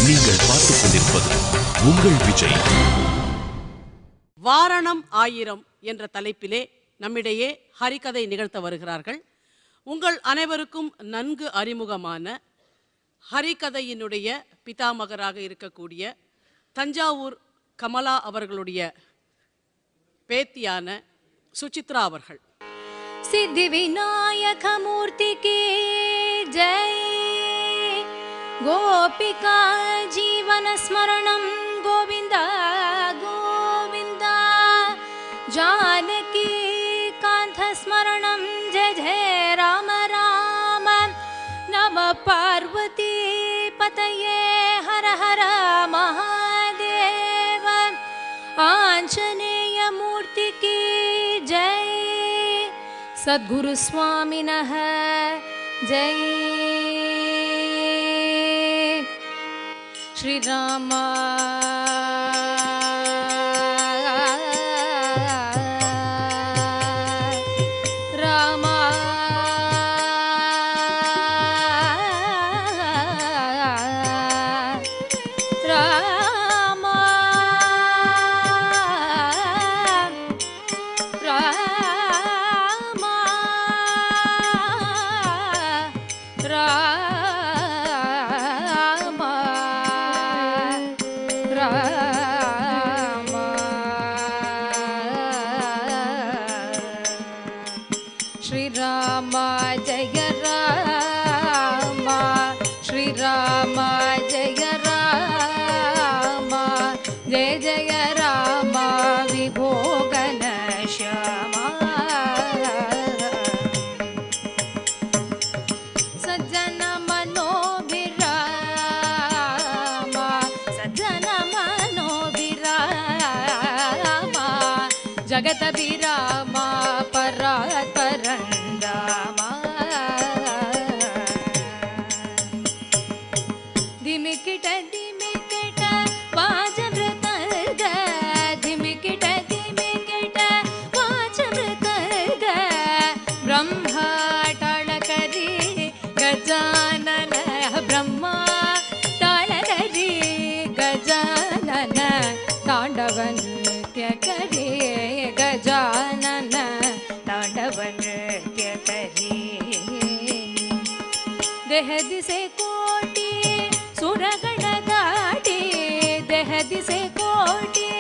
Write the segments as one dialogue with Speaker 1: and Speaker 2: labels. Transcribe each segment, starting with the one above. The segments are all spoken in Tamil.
Speaker 1: நீங்கள் பார்த்துக் கொண்டிருப்பது உங்கள் விஜய்.
Speaker 2: வாரணம் 1000 என்ற தலைப்பிலே நம்மிடையே ஹரிகதை நிகழ்த்த வருகிறார்கள். உங்கள் அனைவருக்கும் நன்கு அறிமுகமான ஹரிகதையினுடைய பிதாமகராக இருக்கக்கூடிய தஞ்சாவூர் கமலா அவர்களுடைய பேத்தியான சுசித்ரா அவர்கள்.
Speaker 3: सिद्धि विनायक मूर्ति की जय, गोपिका जीवन स्मरणं गोविंद गोविंद, जानकी कांत स्मरणं जय जय राम राम, नम पार्वती पतये हर हर महादेव, आंजनेय मूर्ति की जय, सद्गुरु स्वामिनः जय। श्री राम राम राम श्री राम जय राम, श्री राम जय राम, जय जय राम विभो घनश्यामा, सज्जन मनोभिराम, सज्जन मनोभिराम, जगत विराम परात्परंदामा, धिमिकिट धिमिकिट वाजमृतर्ग, धिमिकिट धिमिकिट वाजमृतर्ग, ब्रह्मा ताळकरी गजानन, ब्रह्मा ताळकरी गजानन, तांडव नृत्य करे गजानन, तांडव नृत्य करे, देह दिसे कोटि सुरगण दाटी, देह दिसे कोटि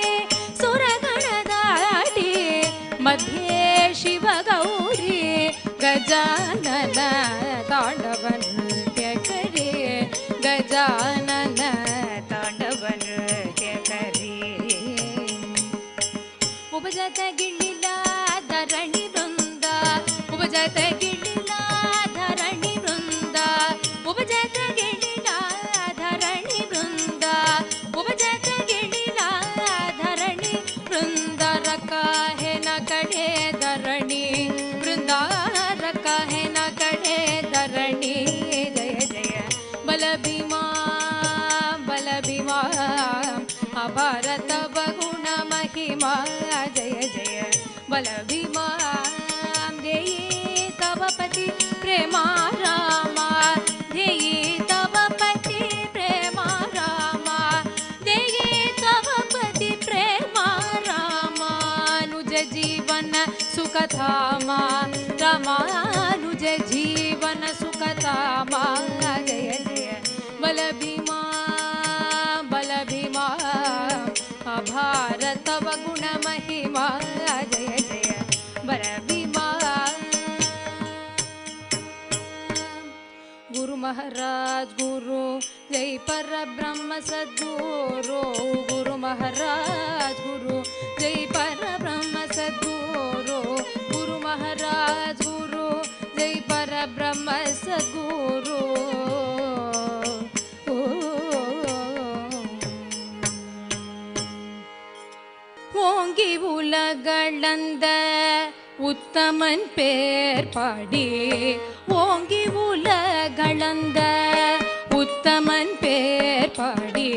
Speaker 3: सुरगण दाटी, मध्ये शिव गौरी गजानन, तांडव नृत्य करे गजानन, तांडव नृत्य करे, उपजत गिळिला धरणि वृंद, उपजत गिळिला धरणि वृंद, उपजत गिळिला धरणि वृंद, उपजत गिळिला धरणि वृंद, रका है न कड़े धरणि वृंद, रका है न कड़े धरणि, जय जय बल भीमा भारत बहुण महिमा, जय जय बल भीमा, देई तव पति प्रेमा रामा, देई तव पति प्रेमा रामा, देई तव पति प्रेमा रामा, नुज जीवन सुखधामा, रामानुज जीवन सुखधामा, जय जय बल भीमा भारत गुण महिमा, जय जय बर भीमा, गुरु महाराज गुरु जय पर ब्रह्म सद्गुरु, गुरु महाराज गुरु जय पर ब्रह्म सद्गुरु, गुरु महाराज गुरु जय पर ब्रह्म सद्गुरु, ஓங்கி உலகளந்த உத்தமன் பேர் பாடி, ஓங்கி உலகளந்த உத்தமன் பேர் பாடி,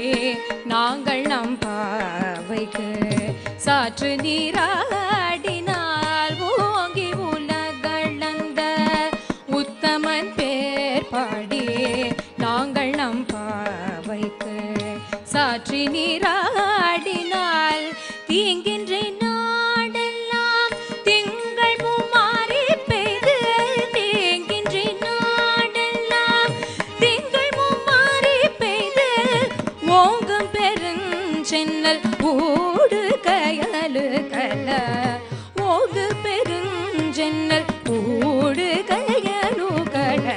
Speaker 3: நாங்கள் நம் பாவைக்கு சாற்று நீராடினால், ஓங்கி உலகளந்த உத்தமன் பேர் பாடி, நாங்கள் நம் பாவைக்கு சாற்றி நீராடினால் தீங்கின்றி நாடெல்லாம் திங்கள் மும்மாறி பெய்து தீங்கின்றி நாடெல்லாம் திங்கள் மும்மாறி பெய்து ஓங்கும் பெருஞ்சென்னல் ஊடு கயலு கல ஓங்கு பெருஞ்சென்னல் ஊடு கயலு கல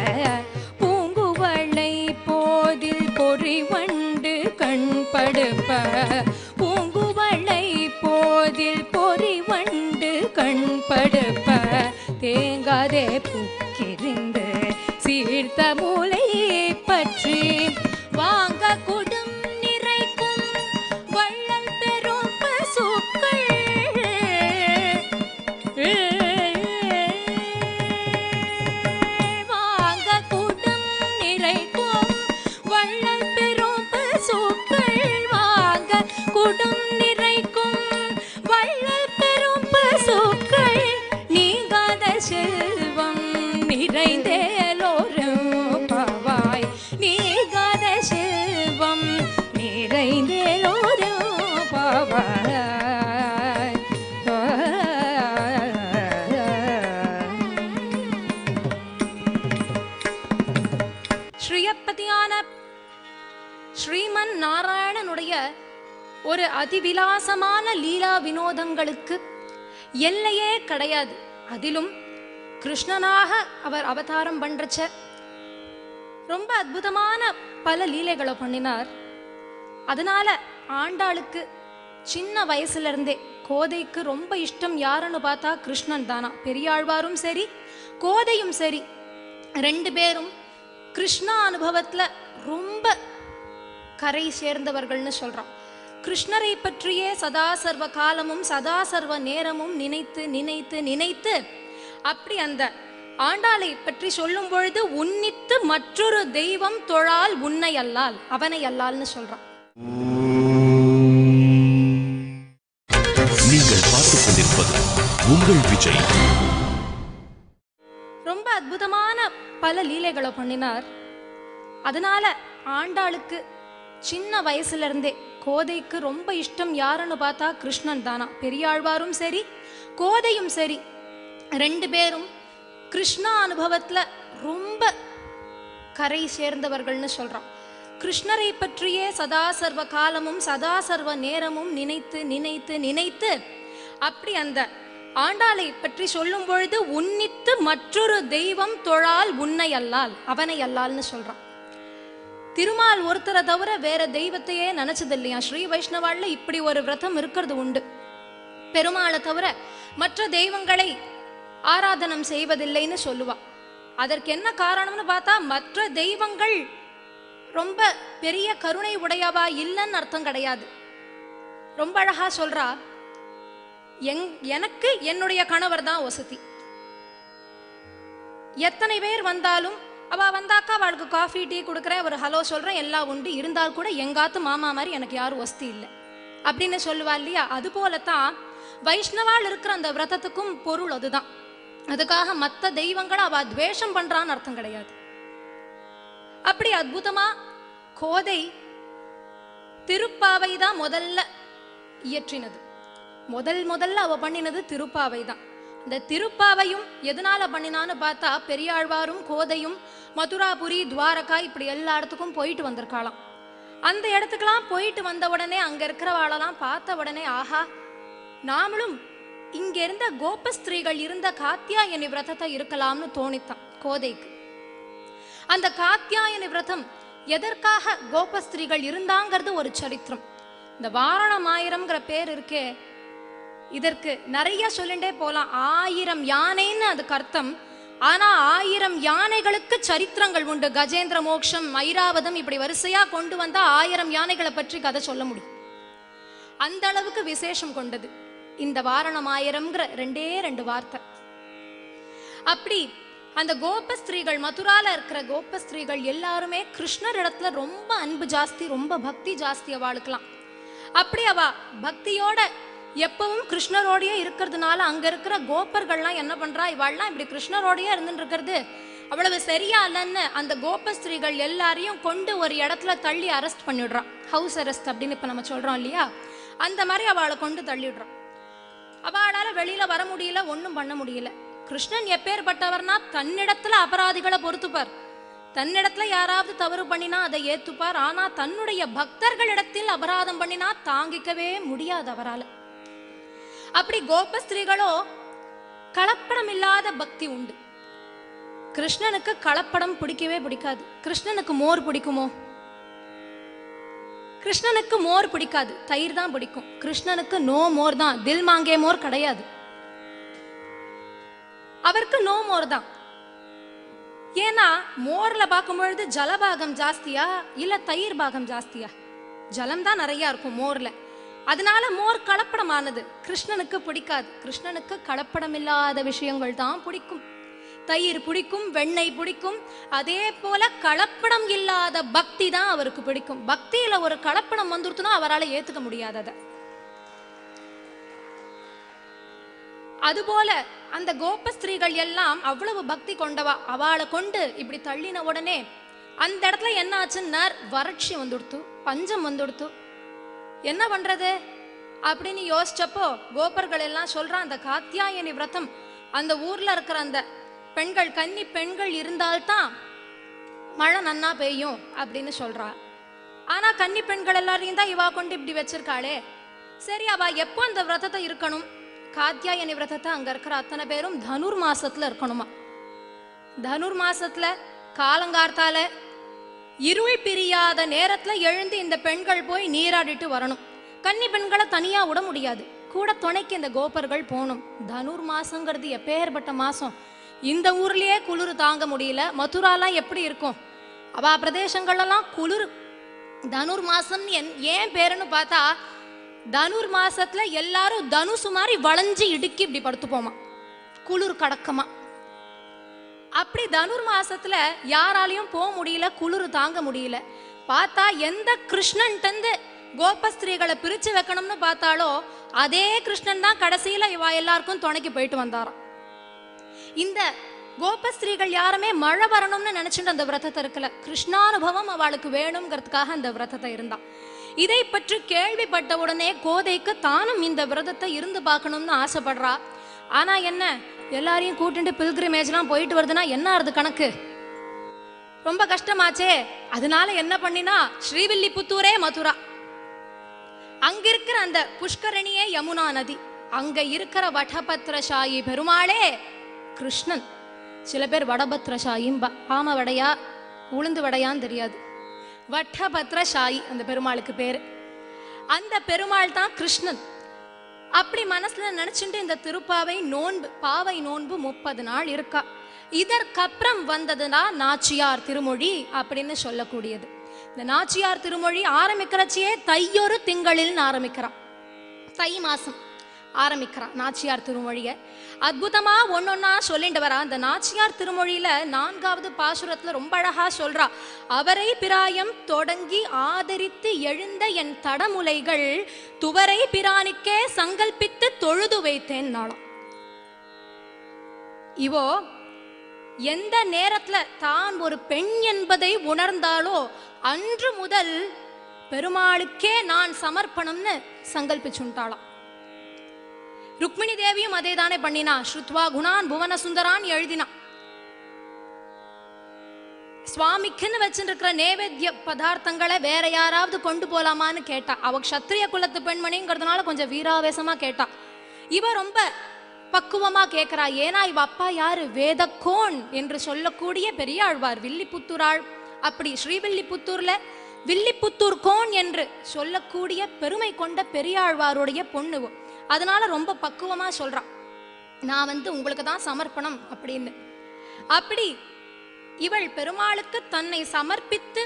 Speaker 3: பூங்குவளை போதில் பொறிவண்டு கண்படுப்ப பூங்குவளை போதில் பொறிவண்டு கண்படுப்ப தேங்காதே புக்கிருந்து சீர்த்த மூலை பற்றி வாங்க குடும் நிறைக்கும் வள்ளல் பெரும் பசுக்கள் வாங்க குடும் நிறைக்கும் வள்ளல் பெரும் பசுக்கள் வாங்க குடும் நிறைக்கும் வள்ளல் பெரும் பசுக்கள் நீங்காத செல்வம் நிறைந்தேலோரும் பாவாய் நீங்காத செல்வம் நிறைந்தேலோரும் பாவாய் ஸ்ரீயப்பதியான ஸ்ரீமன் நாராயணனுடைய ஒரு அதிவிலாசமான லீலா வினோதங்களுக்கு எல்லையே கிடையாது. அதிலும் கிருஷ்ணனாக அவர் அவதாரம் பண்றச்ச ரொம்ப அற்புதமான பல லீலைகளை பண்ணினார். அதனால ஆண்டாளுக்கு சின்ன வயசுல இருந்தே கோதைக்கு ரொம்ப இஷ்டம் யாருன்னு பார்த்தா கிருஷ்ணன் தானா. பெரியாழ்வாரும் சரி கோதையும் சரி ரெண்டு பேரும் கிருஷ்ணா அனுபவத்துல ரொம்ப கரை சேர்ந்தவர்கள்னு சொல்றான். கிருஷ்ணரை பற்றியே சதா சர்வ காலமும் சதா சர்வ நேரமும் நினைத்து நினைத்து நினைத்து அப்படி அந்த ஆண்டாளை பற்றி சொல்லும் பொழுது உன்னித்து மற்றொரு தெய்வம் தொழால் உன்னை அல்லால் அவனை அல்லால்னு சொல்றான்.
Speaker 1: நீங்கள் பார்த்துக் கொண்டிருப்பது உங்கள் விஜய்.
Speaker 3: ரொம்ப அற்புதமான பல லீலைகளை பண்ணினார். அதனால ஆண்டாளுக்கு சின்ன வயசுல இருந்தே கோதைக்கு ரொம்ப இஷ்டம் யாருன்னு பார்த்தா கிருஷ்ணன் தானா. பெரியாழ்வாரும் சரி கோதையும் சரி ரெண்டு பேரும் கிருஷ்ணா அனுபவத்துல ரொம்ப கரை சேர்ந்தவர்கள்னு சொல்றான். கிருஷ்ணரை பற்றியே சதா சர்வ காலமும் சதா சர்வ நேரமும் நினைத்து நினைத்து நினைத்து அப்படி அந்த ஆண்டாளை பற்றி சொல்லும் பொழுது உன்னித்து மற்றொரு தெய்வம் தொழால் உன்னை அல்லால் அவனை அல்லால்னு சொல்றான். திருமால் ஒருத்தரை தவிர வேற தெய்வத்தையே நினைச்சது இல்லையா. ஸ்ரீ வைஷ்ணவாள்ல இப்படி ஒரு விரதம் இருக்கிறது உண்டு. பெருமாளை தவிர மற்ற தெய்வங்களை ஆராதனம் செய்வதில்லைன்னு சொல்லுவா. அதற்கு என்ன காரணம்னு பார்த்தா மற்ற தெய்வங்கள் ரொம்ப பெரிய கருணை உடையவா இல்லைன்னு அர்த்தம் கிடையாது. ரொம்ப அழகா சொல்றா, எனக்கு என்னுடைய கணவர் தான் வசதி. எத்தனை பேர் வந்தாலும் அவ வந்தாக்கா அவளுக்கு காஃபி டீ கொடுக்குறேன், ஒரு ஹலோ சொல்றேன், எல்லாம் உண்டு. இருந்தால் கூட எங்காத்து மாமா மாதிரி எனக்கு யாரும் வசதி இல்லை அப்படின்னு சொல்லுவா இல்லையா. அது போலத்தான் வைஷ்ணவால் இருக்கிற அந்த விரதத்துக்கும் பொருள் அதுதான். அதுக்காக மற்ற தெய்வங்களை அவ துவேஷம் பண்றான்னு அர்த்தம் கிடையாது. அப்படி அற்புதமா கோதை திருப்பாவை தான் முதல்ல இயற்றினது. முதல்ல அவ பண்ணினது திருப்பாவை தான். இந்த திருப்பாவையும் எதனால பண்ணினான்னு பார்த்தா பெரியாழ்வாரும் கோதையும் மதுராபுரி துவாரகா இப்படி எல்லா இடத்துக்கும் போயிட்டு வந்திருக்காளாம். அந்த இடத்துக்கெல்லாம் போயிட்டு வந்த உடனே அங்க இருக்கிறவாளெல்லாம் பார்த்த உடனே ஆஹா நாமளும் இங்க இருந்த கோபஸ்திரீகள் இருந்த காத்தியாயனி விரதத்தை இருக்கலாம்னு தோணித்தான் கோதைக்கு. அந்த காத்தியாயனி விரதம் எதற்காக கோபஸ்திரீகள் இருந்தாங்கிறது ஒரு சரித்திரம். இந்த வாரணமாயிரம்ங்கிற பேர் இருக்கே, இதற்கு நிறைய சொல்லிண்டே போலாம். 1000 யானைன்னு அதுக்கு அர்த்தம். ஆனா 1000 யானைகளுக்கு சரித்திரங்கள் உண்டு. கஜேந்திர மோக்ஷம், ஐராவதம் இப்படி வரிசையா கொண்டு வந்தா 1000 யானைகளை பற்றி கதை சொல்ல முடியும். அந்த அளவுக்கு விசேஷம் கொண்டது இந்த வாரணமாயிரம்ங்கிற 2 வார்த்தை. அப்படி அந்த கோபஸ்திரீகள், மதுரால இருக்கிற கோபஸ்திரீகள் எல்லாருமே கிருஷ்ணர் இடத்துல ரொம்ப அன்பு ஜாஸ்தி, ரொம்ப பக்தி ஜாஸ்தி அவளுக்கலாம். அப்படி அவ பக்தியோட எப்பவும் கிருஷ்ணரோடையே இருக்கிறதுனால அங்க இருக்கிற கோபர்கள்லாம் என்ன பண்றா, இவாள்லாம் இப்படி கிருஷ்ணரோடையே இருந்துட்டு இருக்கிறது அவ்வளவு சரியா இல்லைன்னு அந்த கோபஸ்திரீகள் எல்லாரையும் கொண்டு ஒரு இடத்துல தள்ளி அரெஸ்ட் பண்ணிடுறான். ஹவுஸ் அரெஸ்ட் அப்படின்னு இப்ப நம்ம சொல்றோம் இல்லையா, அந்த மாதிரி அவளை கொண்டு தள்ளிடுறான். அவளால வெளியில வர முடியல, ஒன்றும் பண்ண முடியல. கிருஷ்ணன் எப்பேற்பட்டவர்னா தன்னிடத்துல அபராதிகளை பொறுத்துப்பார், தன்னிடத்துல யாராவது தவறு பண்ணினா அதை ஏத்துப்பார். ஆனா தன்னுடைய பக்தர்களிடத்தில் அபராதம் பண்ணினா தாங்கிக்கவே முடியாது அவரால். அப்படி கோபஸ்திரீகளோ கலப்படம் இல்லாத பக்தி உண்டு. கிருஷ்ணனுக்கு கலப்படம் பிடிக்கவே பிடிக்காது. கிருஷ்ணனுக்கு மோர் பிடிக்குமோ? கிருஷ்ணனுக்கு மோர் பிடிக்காது, தயிர் தான் பிடிக்கும். கிருஷ்ணனுக்கு நோ மோர் தான், தில் மாங்கே மோர் கிடையாது. அவருக்கு நோ மோர் தான். ஏன்னா மோர்ல பார்க்கும் பொழுது ஜலபாகம் ஜாஸ்தியா இல்ல தயிர் பாகம் ஜாஸ்தியா? ஜலம் தான் நிறைய இருக்கும் மோர்ல. அதனால மோர் கலப்படமானது கிருஷ்ணனுக்கு பிடிக்காது. கிருஷ்ணனுக்கு கலப்படம் இல்லாத விஷயங்கள் தான் பிடிக்கும். தயிர் பிடிக்கும், வெண்ணெய் பிடிக்கும். அதே போல கலப்படம் இல்லாத பக்தி தான் அவருக்கு பிடிக்கும். பக்தியில ஒரு கலப்படம் வந்துருச்சுன்னா அவரால் ஏத்துக்க முடியாதத. அதுபோல அந்த கோபஸ்திரீகள் எல்லாம் அவ்வளவு பக்தி கொண்டவா. அவளை கொண்டு இப்படி தள்ளின உடனே அந்த இடத்துல என்ன ஆச்சுன்னா வறட்சி வந்துடுத்து, பஞ்சம் வந்துடுத்து. என்ன பண்றது அப்படின்னு யோசிச்சப்போ கோபர்கள் எல்லாம் சொல்றான், அந்த காத்தியாயனி விரதம் அந்த ஊர்ல இருக்கிற அந்த பெண்கள், கன்னி பெண்கள் இருந்தால்தான் மழை நன்னா பெய்யும் அப்படின்னு சொல்றா. ஆனா கன்னி பெண்கள் எல்லாரையும் தான் இவா கொண்டு இப்படி வச்சிருக்காளே. சரி, அவ எப்போ அந்த விரதத்தை இருக்கணும்? காத்தியாயனி விரதத்தை அங்க இருக்கிற அத்தனை பேரும் தனுர் மாசத்துல இருக்கணுமா. தனுர் மாசத்துல காலங்கார்த்தால இருள் பிரியாத நேரத்துல எழுந்து இந்த பெண்கள் போய் நீராடிட்டு வரணும். கன்னி பெண்களை தனியா விட முடியாது, கூட துணைக்கு இந்த கோபர்கள் போகணும். தனுர் மாசங்கிறது எப்பேற்பட்ட மாசம்! இந்த ஊர்லயே குளிர் தாங்க முடியல. மதுராலாம் எப்படி இருக்கும்? அவா பிரதேசங்கள்லாம் குளிர். தனுர் மாசம் ஏன் பேருன்னு பார்த்தா, தனுர் மாசத்துல எல்லாரும் தனுசு மாதிரி வளைஞ்சு இடுக்கி இப்படி படுத்துப்போமா, குளிர் கடக்கமா. அப்படி தனுர் மாசத்துல யாராலையும் போக முடியல, குளிர் தாங்க முடியல. பார்த்தா எந்த கிருஷ்ணன் தந்து கோபஸ்திரீகளை பிரிச்சு வைக்கணும்னு பார்த்தாலோ அதே கிருஷ்ணன் தான் கடைசியில இவா எல்லாருக்கும் துணைக்கு போயிட்டு வந்தாராம். இந்த கோபஸ்திரீகள் யாருமே மழை வரணும்னு நினைச்சுட்டு அந்த விரதத்தை இருக்கல, கிருஷ்ணானுபவம் அவளுக்கு வேணுங்கிறதுக்காக அந்த விரதத்தை இருந்தா. இதை பற்றி கேள்விப்பட்ட உடனே கோதைக்கு தானும் இந்த விரதத்தை இருந்து பார்க்கணும்னு ஆசைப்படுறா. ஆனா என்ன, எல்லாரையும் கூட்டிட்டு பில்கிரிமேஜ்லாம் போயிட்டு வருதுன்னா என்ன ஆறுது கணக்கு? ரொம்ப கஷ்டமாச்சே. அதனால என்ன பண்ணினா, ஸ்ரீவில்லிபுத்தூரே மதுரா, அங்க இருக்கிற அந்த புஷ்கரணியே யமுனா நதி, அங்க இருக்கிற வடபத்ரசாயி பெருமாளே கிருஷ்ணன். சில பேர் வடபத்ரசாயிம்பா, ஆம வடையா உளுந்து வடையான்னு தெரியாது, வடபத்ரசாயி அந்த பெருமாளுக்கு பேரு. அந்த பெருமாள் தான் கிருஷ்ணன். அப்படி மனசுல நினைச்சுட்டு இந்த திருப்பாவை நோன்பு, பாவை நோன்பு 30 நாள் இருக்கா. இதற்கப்புறம் வந்ததுன்னா நாச்சியார் திருமொழி அப்படின்னு சொல்லக்கூடியது. இந்த நாச்சியார் திருமொழி ஆரம்பிக்கிறச்சியே தையொரு திங்களில் ஆரம்பிக்கிறான். தை மாசம் ஆரம்பிக்கிறான் நாச்சியார் திருமொழிய. அற்புதமா ஒன்னொன்னா சொல்லிட்டு வரா. அந்த நாச்சியார் திருமொழியில 4வது பாசுரத்துல ரொம்ப அழகா சொல்றா, அவரை பிராயம் தொடங்கி ஆதரித்து எழுந்த என் தடமுலைகள் துவரை பிரானிக்கே சங்கல்பித்து தொழுது வைத்தேன் நாளாம். இவோ எந்த நேரத்துல தான் ஒரு பெண் என்பதை உணர்ந்தாலோ அன்று முதல் பெருமாளுக்கே நான் சமர்ப்பணம்னு சங்கல்பிச்சுட்டாளாம். ருக்மிணி தேவியும் அதே தானே பண்ணினா. ஸ்ருத்வா குணான் புவன சுந்தரான் எழுதினா. சுவாமிக்குன்னு வச்சுருக்கிற நேவேத்திய பதார்த்தங்களை வேற யாராவது கொண்டு போலாமான்னு கேட்டா. அவ க்ஷத்ரிய குலத்து பெண்மணிங்கிறதுனால கொஞ்சம் வீராவேசமா கேட்டா. இவ ரொம்ப பக்குவமா கேட்கிறா. ஏன்னா இவ அப்பா யாரு? வேதக்கோன் என்று சொல்லக்கூடிய பெரியாழ்வார், வில்லிபுத்தூராள். அப்படி ஸ்ரீவில்லிபுத்தூர்ல வில்லிபுத்தூர் கோன் என்று சொல்லக்கூடிய பெருமை கொண்ட பெரியாழ்வாருடைய பொண்ணு. அதனால ரொம்ப பக்குவமா சொல்றான், நான் உங்களுக்கு தான் சமர்ப்பணம் அப்படின்னு. அப்படி இவள் பெருமாளுக்கு தன்னை சமர்ப்பித்து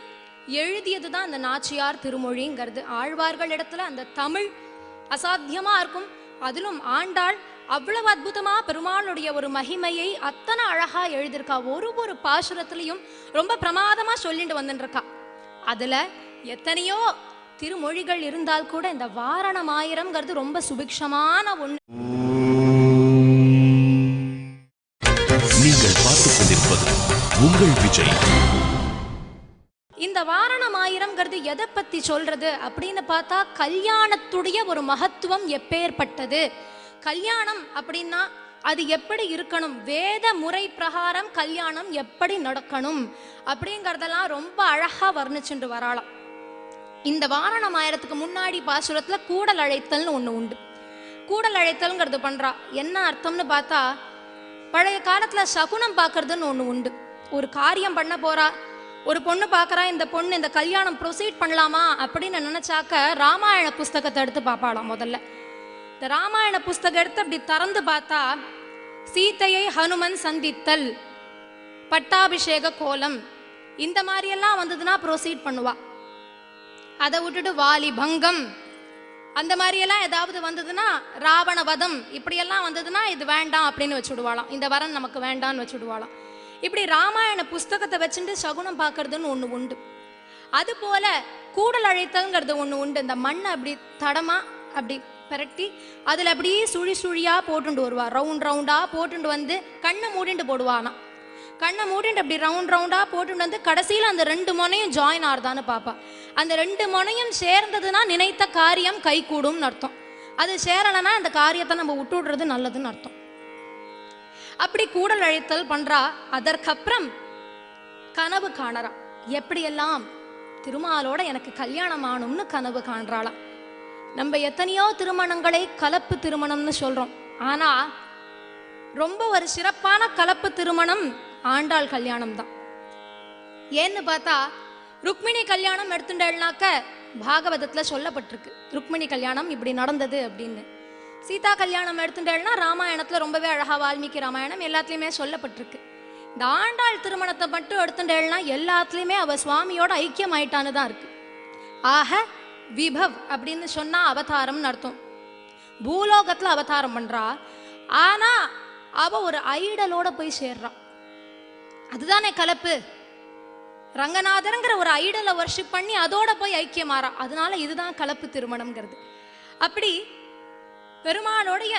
Speaker 3: எழுதியதுதான் அந்த நாச்சியார் திருமொழிங்கிறது. ஆழ்வார்கள் இடத்துல அந்த தமிழ் அசாத்தியமா இருக்கும். அதிலும் ஆண்டாள் அவ்வளவு அற்புதமா பெருமாளுடைய ஒரு மகிமையை அத்தனை அழகா எழுதியிருக்கா. ஒரு பாசுரத்திலையும் ரொம்ப பிரமாதமா சொல்லிட்டு வந்துருக்கா. அதுல எத்தனையோ திருமொழிகள் இருந்தால் கூட இந்த வாரணம் ஆயிரம்ங்கிறது ரொம்ப சுபிக்ஷமான ஒண்ணு.
Speaker 1: நீங்கள் பார்த்துக் கொண்டிருப்பது
Speaker 3: சொல்றது அப்படின்னு பார்த்தா கல்யாணத்துடைய ஒரு மகத்துவம் எப்பேற்பட்டது, கல்யாணம் அப்படின்னா அது எப்படி இருக்கணும், வேத முறை பிரகாரம் கல்யாணம் எப்படி நடக்கணும் அப்படிங்கிறதெல்லாம் ரொம்ப அழகா வர்ணிச்சுட்டு வராளாம். இந்த வாரணம் ஆயிரத்துக்கு முன்னாடி பாசுரத்துல கூடல் அழைத்தல்னு ஒண்ணு உண்டு. கூடல் அழைத்தல்ங்கிறது பண்றா என்ன அர்த்தம்னு பார்த்தா, பழைய காலத்துல சகுனம் பார்க்கறதுன்னு ஒண்ணு உண்டு. ஒரு காரியம் பண்ண போறா, ஒரு பொண்ணு பார்க்கறா, இந்த பொண்ணு இந்த கல்யாணம் ப்ரொசீட் பண்ணலாமா அப்படின்னு நினைச்சாக்க ராமாயண புஸ்தகத்தை எடுத்து பார்ப்பாளாம். முதல்ல இந்த ராமாயண புஸ்தகம் எடுத்து அப்படி திறந்து பார்த்தா சீதையை ஹனுமன் சந்தித்தல், பட்டாபிஷேக கோலம், இந்த மாதிரியெல்லாம் வந்ததுன்னா ப்ரொசீட் பண்ணுவா. அதை விட்டுட்டு வாலி பங்கம் அந்த மாதிரியெல்லாம் ஏதாவது வந்ததுன்னா, ராவண வதம் இப்படியெல்லாம் வந்ததுன்னா இது வேண்டாம் அப்படின்னு வச்சுடுவாளாம், இந்த வரன் நமக்கு வேண்டான்னு வச்சுடுவாளாம். இப்படி ராமாயண புஸ்தகத்தை வச்சுட்டு சகுனம் பார்க்கறதுன்னு ஒன்று உண்டு. அது போல கூடல் அழைத்தல்ங்கிறது ஒன்று உண்டு. இந்த மண்ணை அப்படி தடமா அப்படி பரட்டி அதில் அப்படியே சுழி சுழியா போட்டுண்டு வருவா, ரவுண்ட் ரவுண்டா போட்டுண்டு வந்து கண்ணை மூடிண்டு போடுவானா. கண்ணை மூடிண்டு அப்படி ரவுண்ட் ரவுண்டா போட்டுட்டு வந்து கடைசியில் அந்த ரெண்டு முனையும் ஜாயின் ஆறுதான்னு பார்ப்பா. அந்த ரெண்டு முனையும் சேர்ந்ததுன்னா நினைத்த காரியம் கை கூடும்னு அர்த்தம். அது சேரலைன்னா அந்த காரியத்தை நம்ம விட்டுடுறது நல்லதுன்னு அர்த்தம். அப்படி கூடல் அழைத்தல் பண்றா. அதற்கப்புறம் கனவு காணறா. எப்படியெல்லாம் திருமாலோட எனக்கு கல்யாணம் ஆனும்னு கனவு காண்றாளா. நம்ம எத்தனையோ திருமணங்களை கலப்பு திருமணம்னு சொல்றோம். ஆனா ரொம்ப ஒரு சிறப்பான கலப்பு திருமணம் ஆண்டாள் கல்யாணம் தான். ஏன்னு பார்த்தா ருக்மிணி கல்யாணம் எடுத்துட்டேன்னாக்க பாகவதத்துல சொல்லப்பட்டிருக்கு, ருக்மிணி கல்யாணம் இப்படி நடந்தது அப்படின்னு. சீதா கல்யாணம் எடுத்துட்டேன்னா ராமாயணத்துல ரொம்பவே அழகா வால்மீகி ராமாயணம் எல்லாத்துலயுமே சொல்லப்பட்டிருக்கு. இந்த ஆண்டாள் திருமணத்தை மட்டும் எடுத்துட்டேன்னா எல்லாத்துலயுமே அவ சுவாமியோட ஐக்கியம் ஆயிட்டான்னு தான் இருக்கு. ஆக விபவ் அப்படின்னு சொன்னா அவதாரம்னு அர்த்தம். பூலோகத்துல அவதாரம் பண்றா, ஆனா அவ ஒரு ஐடலோட போய் சேர்றா. அதுதானே கலப்பு. ரங்கநாதருங்கிற ஒரு ஐடலை வர்ஷிப் பண்ணி அதோட போய் ஐக்கியமாறா. அதனால இதுதான் கலப்பு திருமணம்ங்கிறது. அப்படி பெருமாளுடைய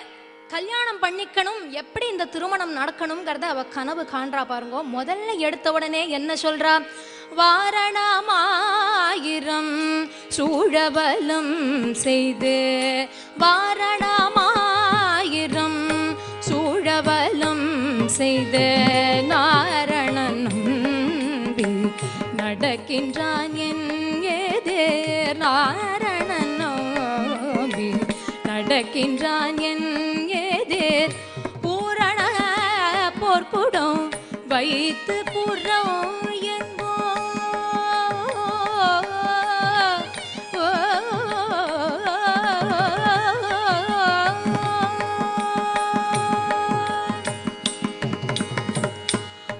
Speaker 3: கல்யாணம் பண்ணிக்கணும், எப்படி இந்த திருமணம் நடக்கணுங்கிறத அவ கனவு காண்றா பாருங்க. முதல்ல எடுத்த உடனே என்ன சொல்றா, வாரணமாயிரம் சூழவலம் செய்து, வாரணமாயிரம் சூழவலம் செய்து நாரணன் நடக்கின்றான் என் எதிர், நாரணன் நடக்கின்றான் என் எதிர், பூரண போர்க்குடம் வைத்து புறம் எங்கோ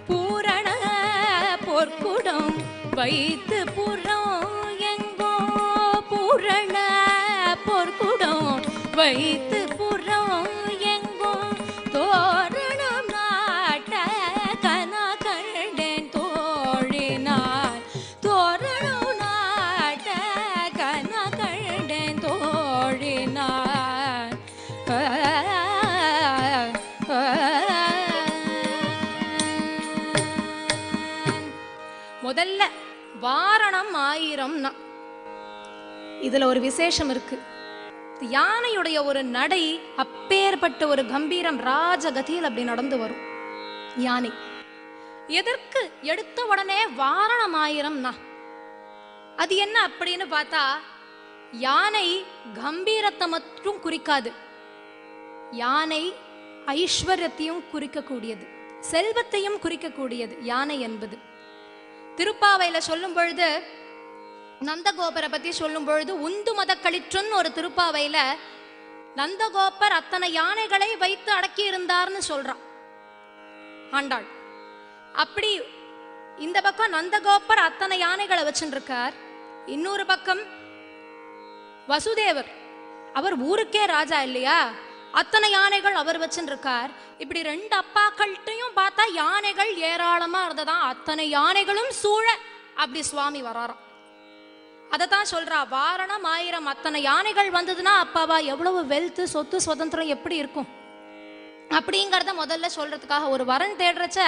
Speaker 3: பூரண போர்க்குடம் வைத்து புறம் எங்கோ, பூரண பொற்குடம் வைத்து புறம் எங்கோ, தோரணம் நாட்ட கனா கண்டேன் தோழினார், தோரணம் நாட்ட கனா கண்டேன் தோழினார். முதல்ல வாரணம் ஆயிரம்னா இதுல ஒரு விசேஷம் இருக்கு. யானையுடைய ஒரு நடை அப்பேற்பட்ட ஒரு கம்பீரம் ராஜகதியில் அப்படி நடந்து வரும். யானை எதற்கு எடுத்த உடனே வாரணம் ஆயிரம்னா அது என்ன அப்படின்னு பார்த்தா, யானை கம்பீரத்தை மட்டும் குறிக்காது, யானை ஐஸ்வர்யத்தையும் குறிக்கக்கூடியது, செல்வத்தையும் குறிக்கக்கூடியது யானை என்பது. திருப்பாவையில சொல்லும் பொழுது, நந்தகோபரை பத்தி சொல்லும் பொழுது, உந்து மத களிற்றுன்னு ஒரு திருப்பாவையில நந்தகோபர் அத்தனை யானைகளை வைத்து அடக்கி இருந்தார்னு சொல்றான் ஆண்டாள். அப்படி இந்த பக்கம் நந்தகோபர் அத்தனை யானைகளை வச்சுருக்கார், இன்னொரு பக்கம் வசுதேவர் அவர் ஊருக்கே ராஜா இல்லையா, அத்தனை யானைகள் அவர் வச்சுருக்கார். இப்படி ரெண்டு அப்பாக்கள்கிட்டையும் பார்த்தா யானைகள் ஏராளமா இருந்ததான், அத்தனை யானைகளும் சூழ அப்படி சுவாமி வராராம். அதைத்தான் சொல்றா, வாரணம் ஆயிரம் அத்தனை யானைகள் வந்ததுன்னா அப்பாவா எவ்வளவு வெல்த் சொத்து சுதந்திரம் எப்படி இருக்கும் அப்படிங்கிறத முதல்ல சொல்றதுக்காக, ஒரு வரன் தேடுறச்ச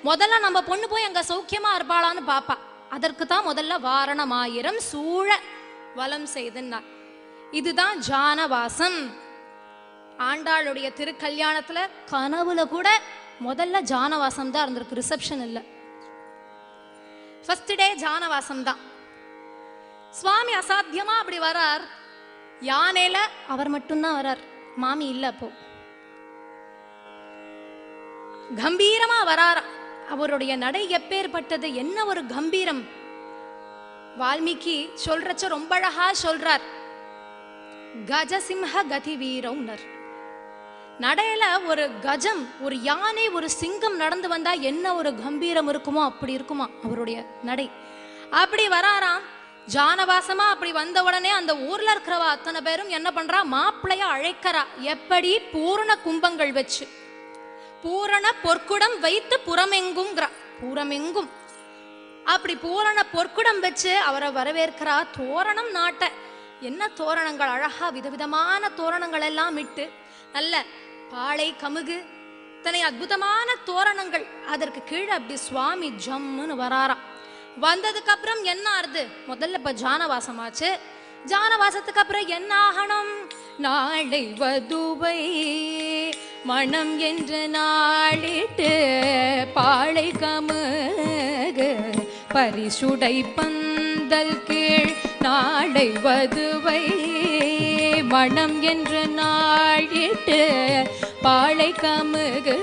Speaker 3: முதல்ல நம்ம பொண்ணு போய் அங்க சௌக்கியமா இருப்பாளான்னு பாப்பா. அதற்கு தான் முதல்ல வாரணம் ஆயிரம் சூழ வலம் செய்தனார். இதுதான் ஜானவாசம். ஆண்டாளுடைய திருக்கல்யாணத்துல கனவுல கூட முதல்ல ஜானவாசம் தான் இருந்திருக்கு, ரிசப்ஷன் இல்ல. ஃபர்ஸ்ட் டே ஜானவாசம் தான். சுவாமி அசாத்தியமா அப்படி வரார். யானையில அவர் மட்டும்தான் வரார், மாமி இல்ல. அப்போ கம்பீரமா வரார். அவருடைய நடை எப்பேற்பட்டது, என்ன ஒரு கம்பீரம். வால்மீகி சொல்றச்ச ரொம்ப அழகா சொல்றார். கஜசிம்ஹ கதி வீரவுனர். நடையில ஒரு கஜம், ஒரு யானை, ஒரு சிங்கம் நடந்து வந்தா என்ன ஒரு கம்பீரம் இருக்குமோ அப்படி இருக்குமா அவருடைய நடை. அப்படி வராராம். ஜானவாசமா அப்படி வந்த உடனே அந்த ஊர்ல இருக்கிறவா அத்தனை பேரும் என்ன பண்றா, மாப்பிள்ளைய அழைக்கிறா. எப்படி? பூரண கும்பங்கள் வச்சு, பூரண பொற்குடம் வைத்து புறமெங்கும்ங்கிறா. பூரமெங்கும் அப்படி பூரண பொற்குடம் வச்சு அவரை வரவேற்கிறா. தோரணம் நாட்ட, என்ன தோரணங்கள் அழகா விதவிதமான தோரணங்கள் எல்லாம் இட்டு, நல்ல பாளை கமுகு இத்தனை அற்புதமான தோரணங்கள். அதற்கு கீழே அப்படி சுவாமி ஜம்முன்னு வராராம். வந்ததுக்கு அப்புறம் என்ன ஆறுது, முதல்ல இப்ப ஜானவாசம் ஆச்சு. ஜானவாசத்துக்கு அப்புறம் என்ன ஆகணும், நாளை வதுவை மனம் என்ற நாளிட்டு பாளை கமுகு பரிசுடை பந்தல் கீழ் நாளை வதுவை மனம் என்ற நாளிட்டு பாளை கமுகு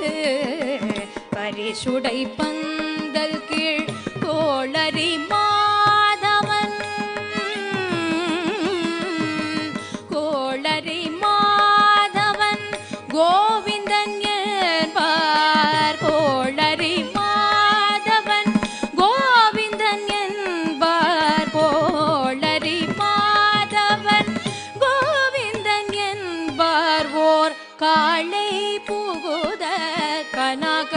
Speaker 3: பரிசுடை பந்தல் கீழ் கோளரி மாதவன் கோளரி மாதவன் கோவிந்தன் என்பார். கோளரி மாதவன் கோவிந்தன் என்பார். கோளரி மாதவன் கோவிந்தன் என்பார். ஓர் காளை புகுத கனக